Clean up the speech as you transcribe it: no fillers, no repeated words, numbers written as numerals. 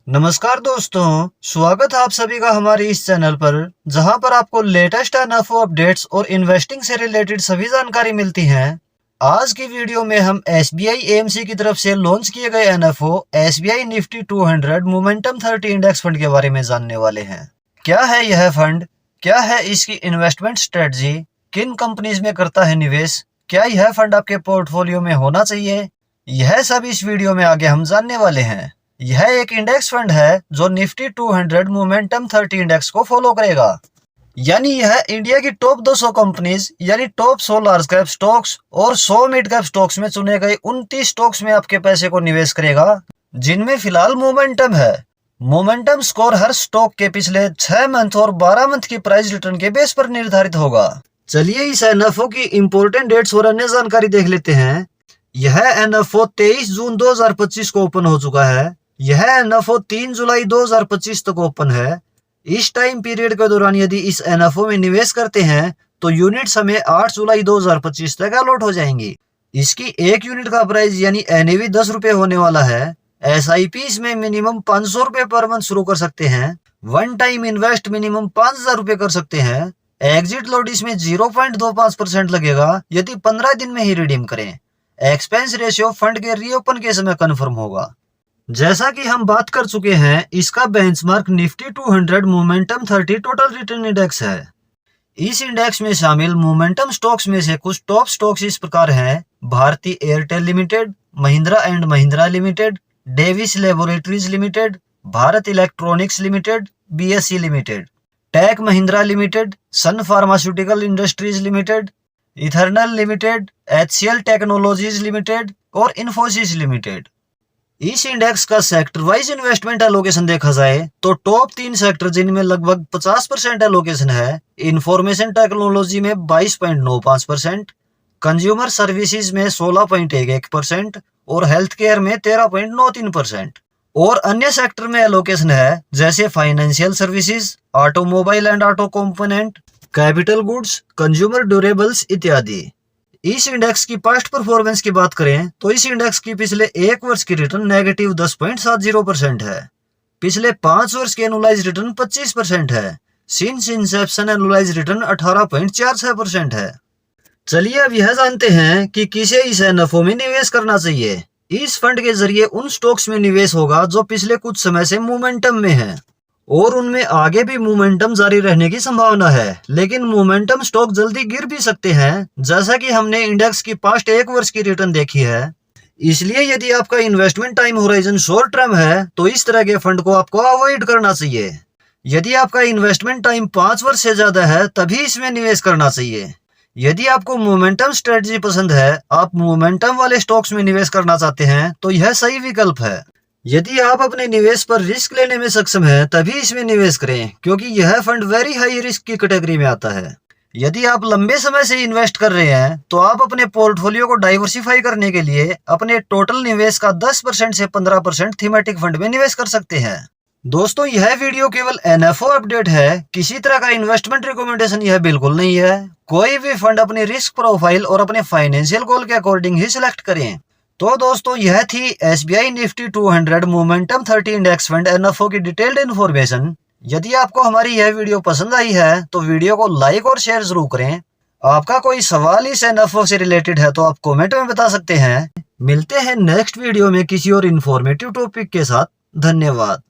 नमस्कार दोस्तों, स्वागत है आप सभी का हमारे इस चैनल पर, जहां पर आपको लेटेस्ट एनएफओ अपडेट्स और इन्वेस्टिंग से रिलेटेड सभी जानकारी मिलती हैं। आज की वीडियो में हम एसबीआई एएमसी की तरफ से लॉन्च किए गए NFO SBI Nifty 200 momentum 30 index fund के बारे में जानने वाले हैं। क्या है यह फंड, क्या है इसकी इन्वेस्टमेंट स्ट्रेटजी, किन कंपनीज में करता है निवेश, क्या यह फंड आपके पोर्टफोलियो में होना चाहिए, यह सब इस वीडियो में आगे हम जानने वाले हैं। यह एक इंडेक्स फंड है जो निफ्टी 200 मोमेंटम 30 इंडेक्स को फॉलो करेगा। यानी यह इंडिया की टॉप 200 कंपनीज यानी टॉप 100 लार्ज कैप स्टॉक्स और 100 मिड कैप स्टॉक्स में चुने गए 29 स्टॉक्स में आपके पैसे को निवेश करेगा, जिनमें फिलहाल मोमेंटम है। मोमेंटम स्कोर हर स्टॉक के पिछले 6 मंथ और 12 मंथ की प्राइस रिटर्न के बेस पर निर्धारित होगा। चलिए इस एनएफओ की इंपोर्टेंट डेट्स और अन्य जानकारी देख लेते हैं। यह एनएफओ 23 जून 2025 को ओपन हो चुका है। यह एनएफओ 3 जुलाई 2025 तक ओपन है। इस टाइम पीरियड के दौरान यदि इस एनएफओ में निवेश करते हैं तो यूनिट्स हमें 8 जुलाई 2025 तक अलॉट हो जाएंगी। इसकी एक यूनिट का प्राइस यानी एनएवी 10 रुपए होने वाला है। एसआईपी इसमें मिनिमम 500 रुपए पर मंथ शुरू कर सकते हैं। वन टाइम इन्वेस्ट मिनिमम 5000 रुपए कर सकते हैं। एग्जिट लोड इसमें 0.25% लगेगा यदि 15 दिन में ही रिडीम करें। एक्सपेंस रेशियो फंड के रीओपन के समय कन्फर्म होगा। जैसा कि हम बात कर चुके हैं, इसका benchmark Nifty 200 momentum 30 total return index है। इस इंडेक्स में शामिल मोमेंटम स्टॉक्स में से कुछ टॉप स्टॉक्स इस प्रकार हैं: Bharti Airtel limited, Mahindra and Mahindra limited, Divi's laboratories limited, Bharat electronics limited, BSE limited, tech Mahindra limited, Sun pharmaceutical industries limited, Eternal limited, HCL technologies limited और इन्फोसिस लिमिटेड। इस इंडेक्स का सेक्टर वाइज इन्वेस्टमेंट एलोकेशन देखा जाए तो टॉप 3 सेक्टर जिनमें लगभग 50% एलोकेशन है: इंफॉर्मेशन टेक्नोलॉजी में 22.95%, कंज्यूमर सर्विसेज में 16.11% और हेल्थ केयर में 13.93%। और अन्य सेक्टर में एलोकेशन है जैसे financial services, automobile and auto component, capital goods, consumer durables इत्यादि। इस इंडेक्स की पास्ट परफॉर्मेंस की बात करें तो इस इंडेक्स की पिछले 1 वर्ष की रिटर्न नेगेटिव 10.70% है। पिछले 5 वर्ष की एनुअलाइज रिटर्न 25% है। सिंस इंसेप्शन एनुअलाइज रिटर्न 18.46% है। चलिए अब यह जानते हैं कि किसे इस एनएफओ में निवेश करना चाहिए। इस फंड के जरिए उन स्टॉक्स में निवेश होगा जो पिछले कुछ समय से मोमेंटम में है और उनमें आगे भी मोमेंटम जारी रहने की संभावना है, लेकिन मोमेंटम स्टॉक जल्दी गिर भी सकते हैं, जैसा कि हमने इंडेक्स की पास्ट 1 वर्ष की रिटर्न देखी है। इसलिए यदि आपका investment time horizon short term है तो इस तरह के फंड को आपको अवॉइड करना चाहिए। यदि आपका इन्वेस्टमेंट टाइम 5 वर्ष से ज्यादा है तभी इसमें निवेश करना चाहिए। यदि आपको मोमेंटम स्ट्रेटजी पसंद है, आप मोमेंटम वाले स्टॉक्स में निवेश करना चाहते हैं तो यह सही विकल्प है। यदि आप अपने निवेश पर रिस्क लेने में सक्षम हैं तभी इसमें निवेश करें, क्योंकि यह फंड वेरी हाई रिस्क की कैटेगरी में आता है। यदि आप लंबे समय से इन्वेस्ट कर रहे हैं तो आप अपने पोर्टफोलियो को डाइवर्सिफाई करने के लिए अपने टोटल निवेश का 10% से 15% थीमेटिक फंड में निवेश कर सकते हैं। दोस्तों, यह वीडियो केवल एनएफओ अपडेट है, किसी तरह का इन्वेस्टमेंट रिकमेंडेशन यह बिल्कुल नहीं है। कोई भी फंड अपनी रिस्क प्रोफाइल और अपने फाइनेंशियल गोल के अकॉर्डिंग ही सिलेक्ट करें। तो दोस्तों, यह थी SBI Nifty 200 momentum 30 index fund NFO की डिटेल्ड इन्फॉर्मेशन। यदि आपको हमारी यह वीडियो पसंद आई है तो वीडियो को लाइक और शेयर जरूर करें। आपका कोई सवाल इस एनएफओ से रिलेटेड है तो आप कमेंट में बता सकते हैं। मिलते हैं नेक्स्ट वीडियो में किसी और इन्फॉर्मेटिव टॉपिक के साथ। धन्यवाद।